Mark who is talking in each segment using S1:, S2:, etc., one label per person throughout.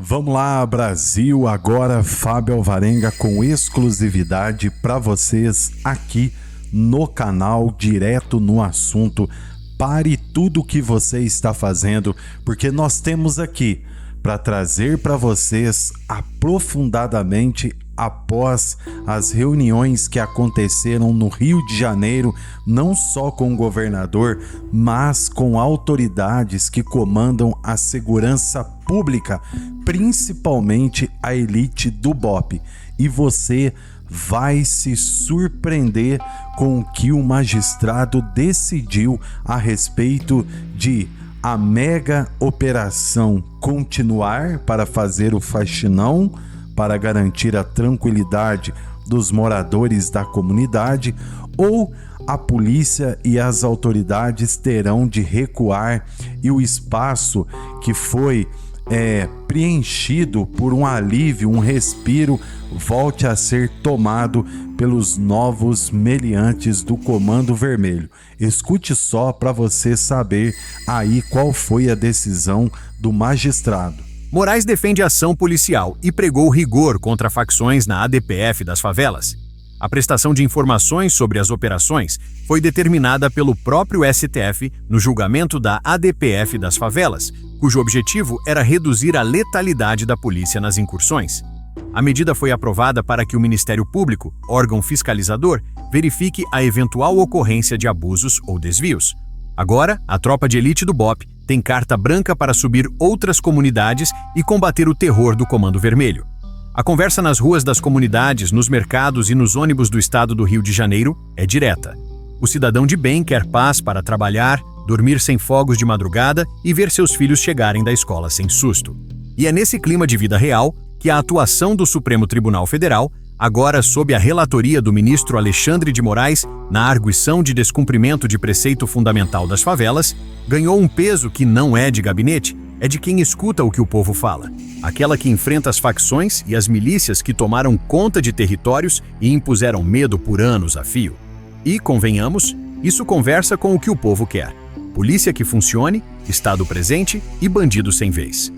S1: Vamos lá, Brasil, agora Fábio Alvarenga com exclusividade para vocês aqui no canal, direto no assunto. Pare tudo o que você está fazendo, porque nós temos aqui para trazer para vocês aprofundadamente após as reuniões que aconteceram no Rio de Janeiro, não só com o governador, mas com autoridades que comandam a segurança pública, principalmente a elite do BOPE. E você vai se surpreender com o que o magistrado decidiu a respeito de a mega operação continuar para fazer o faxinão, para garantir a tranquilidade dos moradores da comunidade, ou a polícia e as autoridades terão de recuar e o espaço que foi preenchido por um alívio, um respiro, volte a ser tomado pelos novos meliantes do Comando Vermelho. Escute só para você saber aí qual foi a decisão do magistrado.
S2: Moraes defende a ação policial e pregou rigor contra facções na ADPF das favelas. A prestação de informações sobre as operações foi determinada pelo próprio STF no julgamento da ADPF das favelas, cujo objetivo era reduzir a letalidade da polícia nas incursões. A medida foi aprovada para que o Ministério Público, órgão fiscalizador, verifique a eventual ocorrência de abusos ou desvios. Agora, a tropa de elite do BOPE tem carta branca para subir outras comunidades e combater o terror do Comando Vermelho. A conversa nas ruas das comunidades, nos mercados e nos ônibus do estado do Rio de Janeiro é direta. O cidadão de bem quer paz para trabalhar, dormir sem fogos de madrugada e ver seus filhos chegarem da escola sem susto. E é nesse clima de vida real que a atuação do Supremo Tribunal Federal, agora sob a relatoria do ministro Alexandre de Moraes, na arguição de descumprimento de preceito fundamental das favelas, ganhou um peso que não é de gabinete, é de quem escuta o que o povo fala. Aquela que enfrenta as facções e as milícias que tomaram conta de territórios e impuseram medo por anos a fio. E, convenhamos, isso conversa com o que o povo quer. Polícia que funcione, Estado presente e bandido sem vez.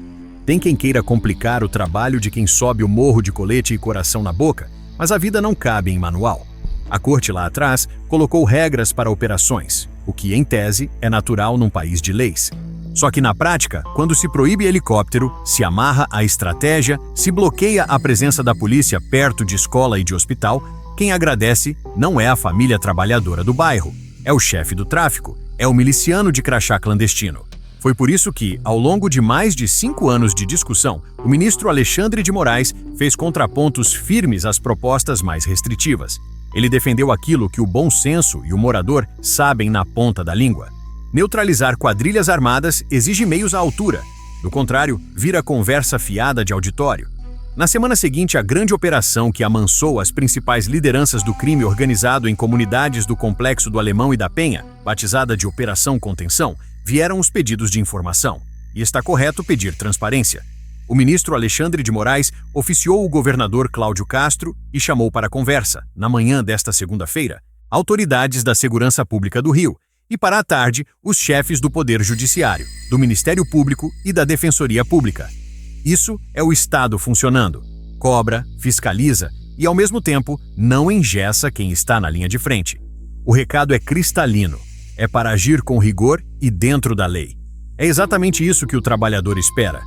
S2: Tem quem queira complicar o trabalho de quem sobe o morro de colete e coração na boca, mas a vida não cabe em manual. A corte lá atrás colocou regras para operações, o que, em tese, é natural num país de leis. Só que na prática, quando se proíbe helicóptero, se amarra a estratégia, se bloqueia a presença da polícia perto de escola e de hospital, quem agradece não é a família trabalhadora do bairro, é o chefe do tráfico, é o miliciano de crachá clandestino. Foi por isso que, ao longo de mais de 5 anos de discussão, o ministro Alexandre de Moraes fez contrapontos firmes às propostas mais restritivas. Ele defendeu aquilo que o bom senso e o morador sabem na ponta da língua. Neutralizar quadrilhas armadas exige meios à altura. Do contrário, vira conversa fiada de auditório. Na semana seguinte à grande operação que amansou as principais lideranças do crime organizado em comunidades do Complexo do Alemão e da Penha, batizada de Operação Contenção, vieram os pedidos de informação. E está correto pedir transparência. O ministro Alexandre de Moraes oficiou o governador Cláudio Castro e chamou para conversa, na manhã desta segunda-feira, autoridades da Segurança Pública do Rio, e para a tarde, os chefes do Poder Judiciário, do Ministério Público e da Defensoria Pública. Isso é o Estado funcionando. Cobra, fiscaliza e, ao mesmo tempo, não engessa quem está na linha de frente. O recado é cristalino. É para agir com rigor e dentro da lei. É exatamente isso que o trabalhador espera.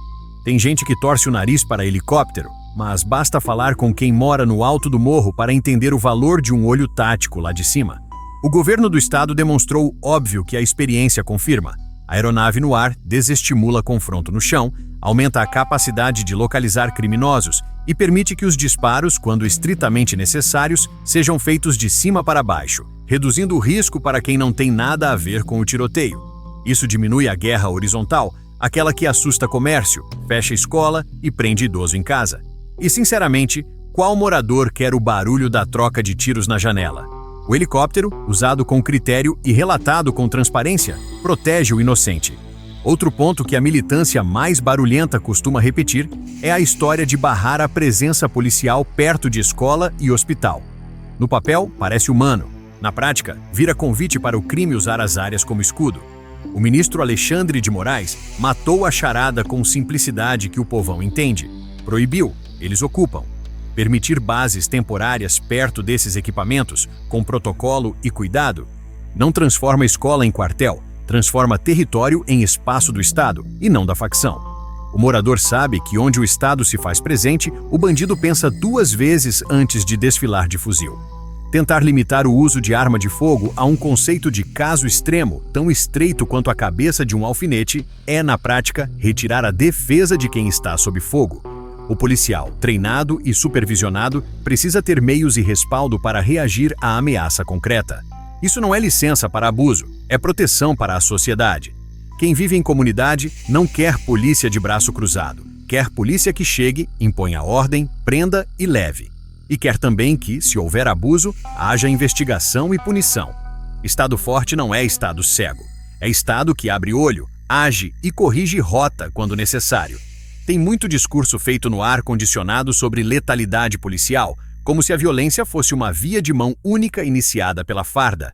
S2: Tem gente que torce o nariz para helicóptero, mas basta falar com quem mora no alto do morro para entender o valor de um olho tático lá de cima. O governo do estado demonstrou óbvio que a experiência confirma. A aeronave no ar desestimula confronto no chão, aumenta a capacidade de localizar criminosos e permite que os disparos, quando estritamente necessários, sejam feitos de cima para baixo, reduzindo o risco para quem não tem nada a ver com o tiroteio. Isso diminui a guerra horizontal, aquela que assusta comércio, fecha escola e prende idoso em casa. E, sinceramente, qual morador quer o barulho da troca de tiros na janela? O helicóptero, usado com critério e relatado com transparência, protege o inocente. Outro ponto que a militância mais barulhenta costuma repetir é a história de barrar a presença policial perto de escola e hospital. No papel, parece humano. Na prática, vira convite para o crime usar as áreas como escudo. O ministro Alexandre de Moraes matou a charada com simplicidade que o povão entende. Proibiu, eles ocupam. Permitir bases temporárias perto desses equipamentos, com protocolo e cuidado, não transforma escola em quartel, transforma território em espaço do Estado e não da facção. O morador sabe que onde o Estado se faz presente, o bandido pensa 2 vezes antes de desfilar de fuzil. Tentar limitar o uso de arma de fogo a um conceito de caso extremo, tão estreito quanto a cabeça de um alfinete, é, na prática, retirar a defesa de quem está sob fogo. O policial, treinado e supervisionado, precisa ter meios e respaldo para reagir à ameaça concreta. Isso não é licença para abuso, é proteção para a sociedade. Quem vive em comunidade não quer polícia de braço cruzado, quer polícia que chegue, imponha ordem, prenda e leve. E quer também que, se houver abuso, haja investigação e punição. Estado forte não é Estado cego. É Estado que abre olho, age e corrige rota quando necessário. Tem muito discurso feito no ar-condicionado sobre letalidade policial, como se a violência fosse uma via de mão única iniciada pela farda.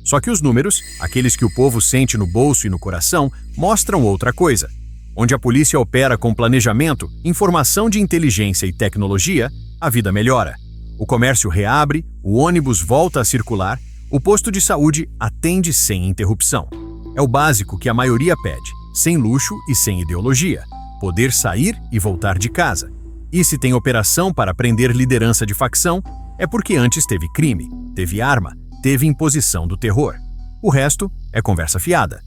S2: Só que os números, aqueles que o povo sente no bolso e no coração, mostram outra coisa. Onde a polícia opera com planejamento, informação de inteligência e tecnologia, a vida melhora. O comércio reabre, o ônibus volta a circular, o posto de saúde atende sem interrupção. É o básico que a maioria pede, sem luxo e sem ideologia. Poder sair e voltar de casa. E se tem operação para prender liderança de facção, é porque antes teve crime, teve arma, teve imposição do terror. O resto é conversa fiada.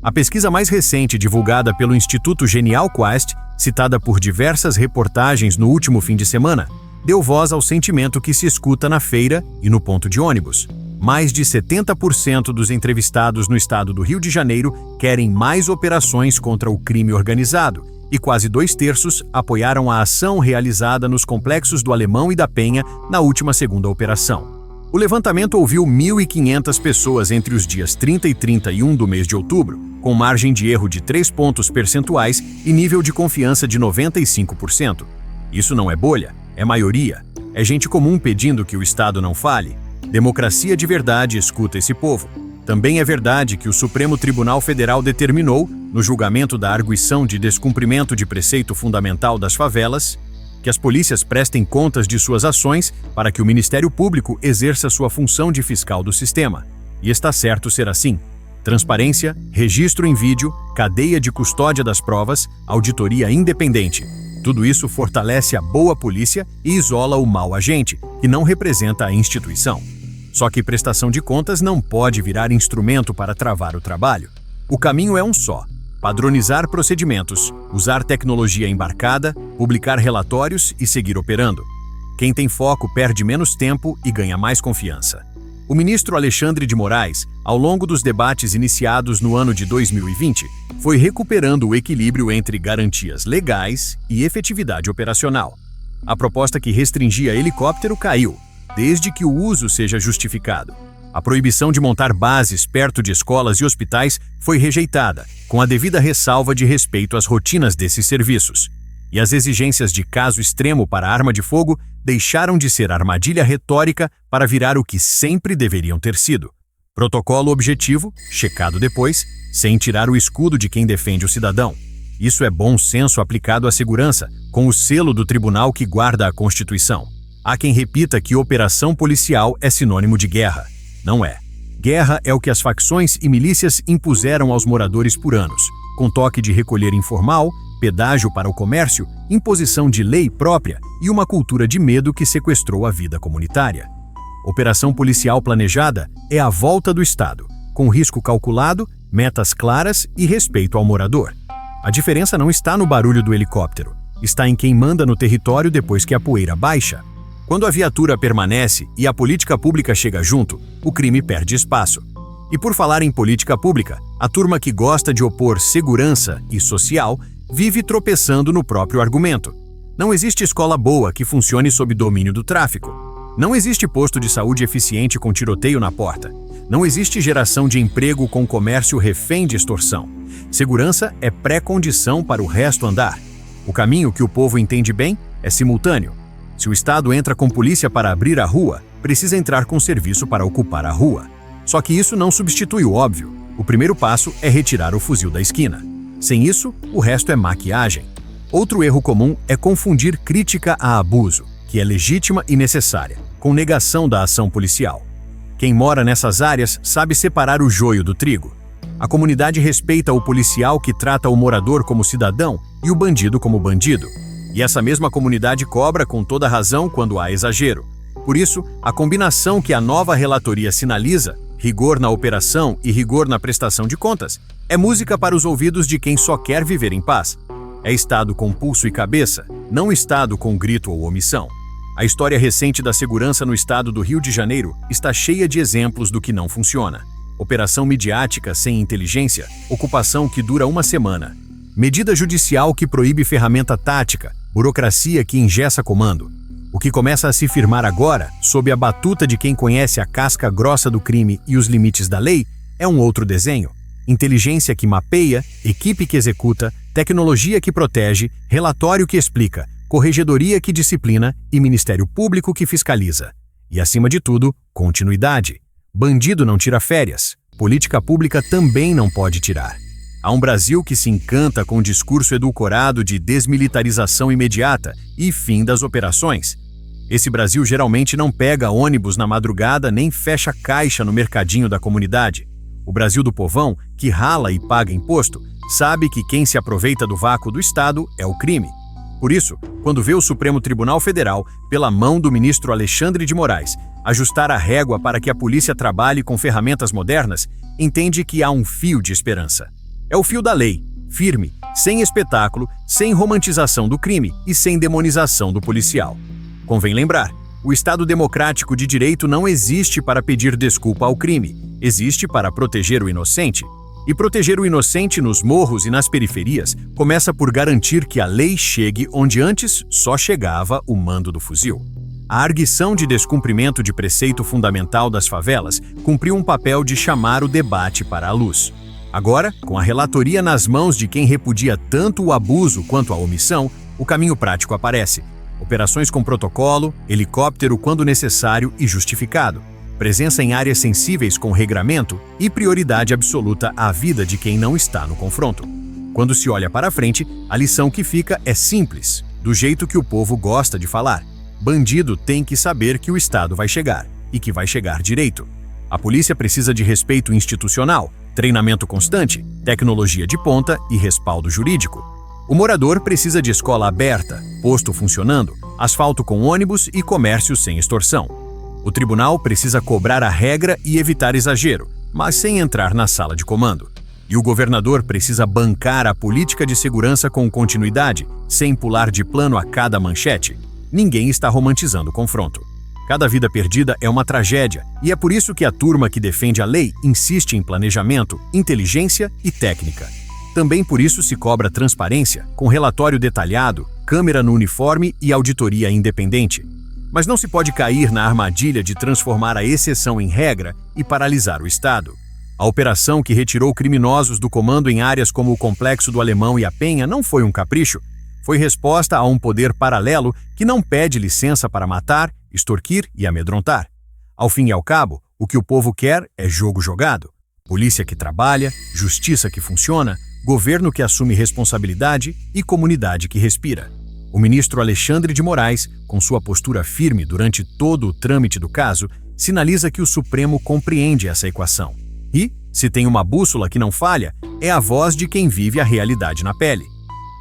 S2: A pesquisa mais recente divulgada pelo Instituto Genial Quest, citada por diversas reportagens no último fim de semana, deu voz ao sentimento que se escuta na feira e no ponto de ônibus. Mais de 70% dos entrevistados no estado do Rio de Janeiro querem mais operações contra o crime organizado e quase 2/3 apoiaram a ação realizada nos complexos do Alemão e da Penha na última segunda operação. O levantamento ouviu 1.500 pessoas entre os dias 30 e 31 do mês de outubro, com margem de erro de 3 pontos percentuais e nível de confiança de 95%. Isso não é bolha, é maioria. É gente comum pedindo que o Estado não fale. Democracia de verdade escuta esse povo. Também é verdade que o Supremo Tribunal Federal determinou, no julgamento da arguição de descumprimento de preceito fundamental das favelas, que as polícias prestem contas de suas ações para que o Ministério Público exerça sua função de fiscal do sistema. E está certo ser assim. Transparência, registro em vídeo, cadeia de custódia das provas, auditoria independente. Tudo isso fortalece a boa polícia e isola o mau agente, que não representa a instituição. Só que prestação de contas não pode virar instrumento para travar o trabalho. O caminho é um só: padronizar procedimentos, usar tecnologia embarcada, publicar relatórios e seguir operando. Quem tem foco perde menos tempo e ganha mais confiança. O ministro Alexandre de Moraes, ao longo dos debates iniciados no ano de 2020, foi recuperando o equilíbrio entre garantias legais e efetividade operacional. A proposta que restringia helicóptero caiu, desde que o uso seja justificado. A proibição de montar bases perto de escolas e hospitais foi rejeitada, com a devida ressalva de respeito às rotinas desses serviços. E as exigências de caso extremo para arma de fogo deixaram de ser armadilha retórica para virar o que sempre deveriam ter sido. Protocolo objetivo, checado depois, sem tirar o escudo de quem defende o cidadão. Isso é bom senso aplicado à segurança, com o selo do tribunal que guarda a Constituição. Há quem repita que operação policial é sinônimo de guerra. Não é. Guerra é o que as facções e milícias impuseram aos moradores por anos, com toque de recolher informal, pedágio para o comércio, imposição de lei própria e uma cultura de medo que sequestrou a vida comunitária. Operação policial planejada é a volta do Estado, com risco calculado, metas claras e respeito ao morador. A diferença não está no barulho do helicóptero, está em quem manda no território depois que a poeira baixa. Quando a viatura permanece e a política pública chega junto, o crime perde espaço. E por falar em política pública, a turma que gosta de opor segurança e social vive tropeçando no próprio argumento. Não existe escola boa que funcione sob domínio do tráfico. Não existe posto de saúde eficiente com tiroteio na porta. Não existe geração de emprego com comércio refém de extorsão. Segurança é pré-condição para o resto andar. O caminho que o povo entende bem é simultâneo. Se o Estado entra com polícia para abrir a rua, precisa entrar com serviço para ocupar a rua. Só que isso não substitui o óbvio. O primeiro passo é retirar o fuzil da esquina. Sem isso, o resto é maquiagem. Outro erro comum é confundir crítica a abuso, que é legítima e necessária, com negação da ação policial. Quem mora nessas áreas sabe separar o joio do trigo. A comunidade respeita o policial que trata o morador como cidadão e o bandido como bandido. E essa mesma comunidade cobra com toda razão quando há exagero. Por isso, a combinação que a nova relatoria sinaliza, rigor na operação e rigor na prestação de contas, é música para os ouvidos de quem só quer viver em paz. É Estado com pulso e cabeça, não Estado com grito ou omissão. A história recente da segurança no estado do Rio de Janeiro está cheia de exemplos do que não funciona. Operação midiática sem inteligência, ocupação que dura uma semana. Medida judicial que proíbe ferramenta tática, burocracia que engessa comando. O que começa a se firmar agora, sob a batuta de quem conhece a casca grossa do crime e os limites da lei, é um outro desenho. Inteligência que mapeia, equipe que executa, tecnologia que protege, relatório que explica, corregedoria que disciplina e Ministério Público que fiscaliza. E, acima de tudo, continuidade. Bandido não tira férias. Política pública também não pode tirar. Há um Brasil que se encanta com o discurso edulcorado de desmilitarização imediata e fim das operações. Esse Brasil geralmente não pega ônibus na madrugada nem fecha caixa no mercadinho da comunidade. O Brasil do povão, que rala e paga imposto, sabe que quem se aproveita do vácuo do Estado é o crime. Por isso, quando vê o Supremo Tribunal Federal, pela mão do ministro Alexandre de Moraes, ajustar a régua para que a polícia trabalhe com ferramentas modernas, entende que há um fio de esperança. É o fio da lei, firme, sem espetáculo, sem romantização do crime e sem demonização do policial. Convém lembrar, o Estado democrático de direito não existe para pedir desculpa ao crime, existe para proteger o inocente. E proteger o inocente nos morros e nas periferias começa por garantir que a lei chegue onde antes só chegava o mando do fuzil. A arguição de descumprimento de preceito fundamental das favelas cumpriu um papel de chamar o debate para a luz. Agora, com a relatoria nas mãos de quem repudia tanto o abuso quanto a omissão, o caminho prático aparece. Operações com protocolo, helicóptero quando necessário e justificado. Presença em áreas sensíveis com regramento e prioridade absoluta à vida de quem não está no confronto. Quando se olha para frente, a lição que fica é simples, do jeito que o povo gosta de falar. Bandido tem que saber que o Estado vai chegar, e que vai chegar direito. A polícia precisa de respeito institucional, treinamento constante, tecnologia de ponta e respaldo jurídico. O morador precisa de escola aberta, posto funcionando, asfalto com ônibus e comércio sem extorsão. O tribunal precisa cobrar a regra e evitar exagero, mas sem entrar na sala de comando. E o governador precisa bancar a política de segurança com continuidade, sem pular de plano a cada manchete. Ninguém está romantizando o confronto. Cada vida perdida é uma tragédia, e é por isso que a turma que defende a lei insiste em planejamento, inteligência e técnica. Também por isso se cobra transparência, com relatório detalhado, câmera no uniforme e auditoria independente. Mas não se pode cair na armadilha de transformar a exceção em regra e paralisar o Estado. A operação que retirou criminosos do comando em áreas como o Complexo do Alemão e a Penha não foi um capricho. Foi resposta a um poder paralelo que não pede licença para matar, extorquir e amedrontar. Ao fim e ao cabo, o que o povo quer é jogo jogado. Polícia que trabalha, justiça que funciona, governo que assume responsabilidade e comunidade que respira. O ministro Alexandre de Moraes, com sua postura firme durante todo o trâmite do caso, sinaliza que o Supremo compreende essa equação. E, se tem uma bússola que não falha, é a voz de quem vive a realidade na pele.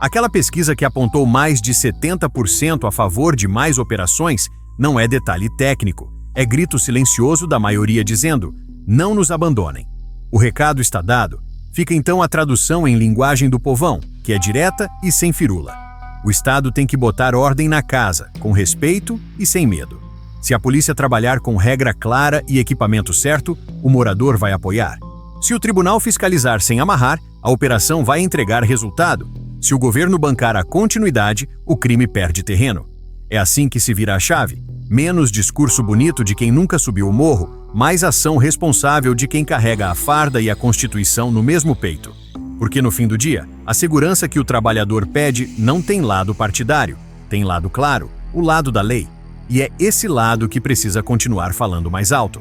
S2: Aquela pesquisa que apontou mais de 70% a favor de mais operações não é detalhe técnico, é grito silencioso da maioria dizendo: não nos abandonem. O recado está dado. Fica então a tradução em linguagem do povão, que é direta e sem firula. O Estado tem que botar ordem na casa, com respeito e sem medo. Se a polícia trabalhar com regra clara e equipamento certo, o morador vai apoiar. Se o tribunal fiscalizar sem amarrar, a operação vai entregar resultado. Se o governo bancar a continuidade, o crime perde terreno. É assim que se vira a chave. Menos discurso bonito de quem nunca subiu o morro, mais ação responsável de quem carrega a farda e a Constituição no mesmo peito. Porque no fim do dia, a segurança que o trabalhador pede não tem lado partidário, tem lado claro, o lado da lei. E é esse lado que precisa continuar falando mais alto.